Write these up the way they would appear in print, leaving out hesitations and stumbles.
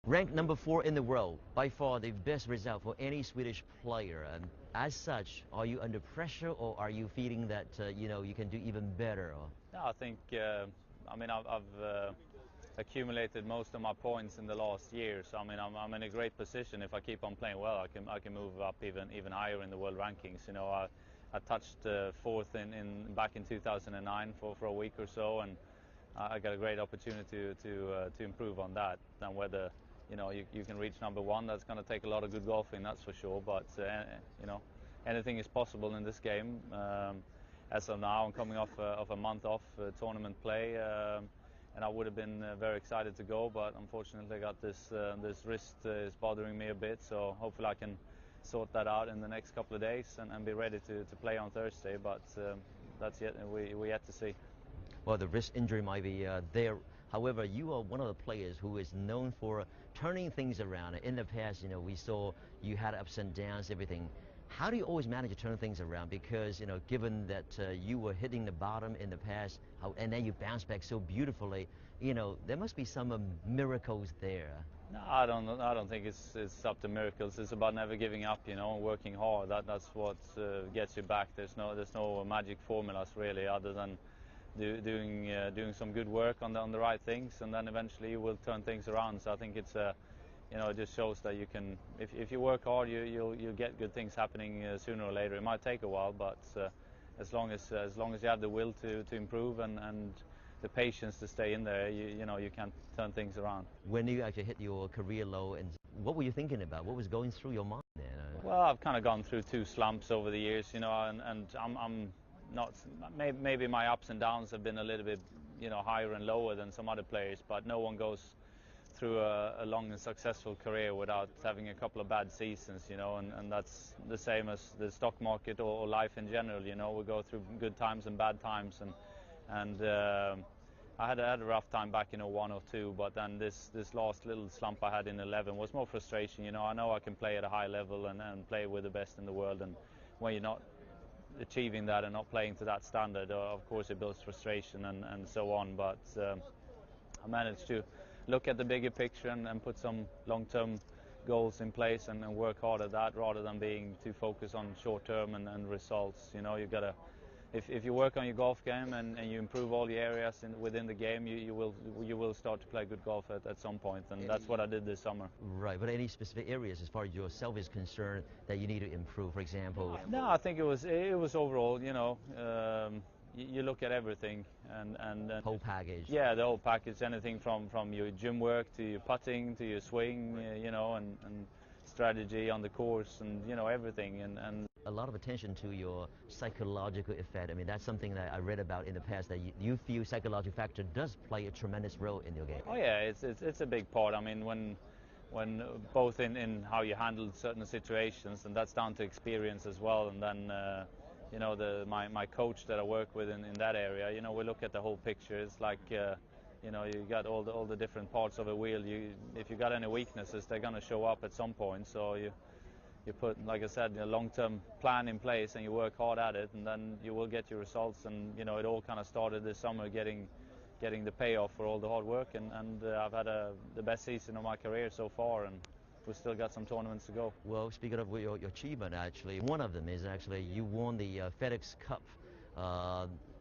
Ranked number 4 in the world, by far the best result for any Swedish player. And as such, are you under pressure, or are you feeling that you can do even better? Or? No, I think I've accumulated most of my points in the last year, so I'm in a great position. If I keep on playing well, I can move up even higher in the world rankings. I touched fourth back in 2009 for a week or so, and I got a great opportunity to improve on that. And whether you can reach number 1, that's going to take a lot of good golfing, that's for sure. But anything is possible in this game. As of now, I'm coming off a month off tournament play, and I would have been very excited to go, but unfortunately I got this wrist is bothering me a bit. So hopefully I can sort that out in the next couple of days and be ready to play on Thursday. But that's we yet to see. Well, the wrist injury might be there. However, you are one of the players who is known for turning things around. In the past, we saw you had ups and downs, everything. How do you always manage to turn things around? Because, given that you were hitting the bottom in the past, and then you bounced back so beautifully, there must be some miracles there. No, I don't think it's up to miracles. It's about never giving up, and working hard. That's what gets you back. There's no magic formulas really, other than doing some good work on the right things, and then eventually you will turn things around. So I think it's it just shows that you can, if you work hard, you'll get good things happening sooner or later. It might take a while, but as long as you have the will to improve and the patience to stay in there, you can turn things around. When you actually hit your career low, and what were you thinking about? What was going through your mind there? Well, I've kind of gone through 2 slumps over the years, and I'm not, maybe my ups and downs have been a little bit higher and lower than some other players, but no one goes through a long and successful career without having a couple of bad seasons, and that's the same as the stock market or life in general. We go through good times and bad times, and I had a rough time back in 01 or 02, but then this last little slump I had in 11 was more frustration. I know I can play at a high level and play with the best in the world, and when you're not achieving that and not playing to that standard, of course it builds frustration and so on. But I managed to look at the bigger picture and put some long-term goals in place and work hard at that, rather than being too focused on short-term and results. You gotta, if you work on your golf game and you improve all the areas within the game, you will start to play good golf at some point, and that's what I did this summer. Right, but any specific areas as far as yourself is concerned that you need to improve, for example? No, I think it was overall. You look at everything and whole package. Yeah, the whole package. Anything from your gym work to your putting to your swing, and strategy on the course, and everything. And a lot of attention to your psychological effect. I mean, that's something that I read about in the past, that you feel psychological factor does play a tremendous role in your game. Oh yeah, it's a big part. I mean, when both in how you handle certain situations, and that's down to experience as well, and then my coach that I work with in that area, we look at the whole picture. It's like you got all the different parts of a wheel. If you got any weaknesses, they're going to show up at some point. So you put, like I said, a long-term plan in place, and you work hard at it, and then you will get your results. And it all kind of started this summer, getting the payoff for all the hard work, and I've had the best season of my career so far, and we've still got some tournaments to go. Well, speaking of your achievement, actually, one of them is actually you won the FedEx Cup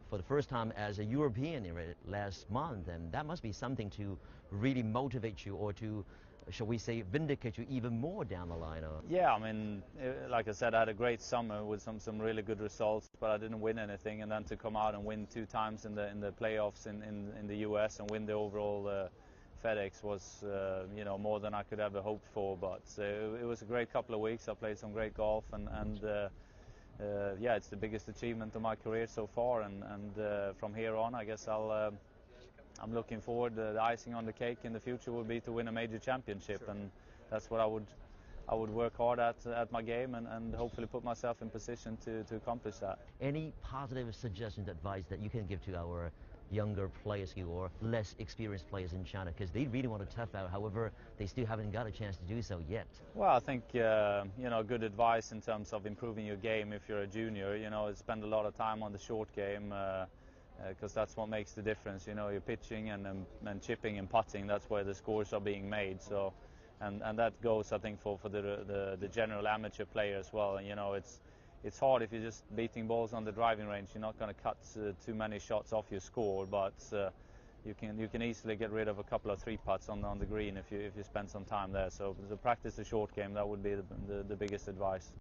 for the first time as a European last month, and that must be something to really motivate you, or to, shall we say, vindicate you even more down the line. Yeah, I mean, like I said, I had a great summer with some really good results, but I didn't win anything, and then to come out and win 2 times in the playoffs in the US and win the overall FedEx was more than I could ever hope for. But it was a great couple of weeks. I played some great golf, and yeah, it's the biggest achievement of my career so far, and from here on, I guess I'm looking forward. The icing on the cake in the future will be to win a major championship, sure. And that's what I would work hard at my game, and hopefully put myself in position to accomplish that. Any positive suggestions, advice that you can give to our younger players or less experienced players in China, because they really want to tough out, however they still haven't got a chance to do so yet? Well, I think good advice in terms of improving your game. If you're a junior, spend a lot of time on the short game, because that's what makes the difference. You're pitching and chipping and putting, that's where the scores are being made. So and that goes, I think, for the general amateur player as well. And, you know, it's hard if you're just beating balls on the driving range. You're not going to cut too many shots off your score, but you can easily get rid of a couple of 3-putts on the green if you spend some time there. So practice the short game. That would be the biggest advice.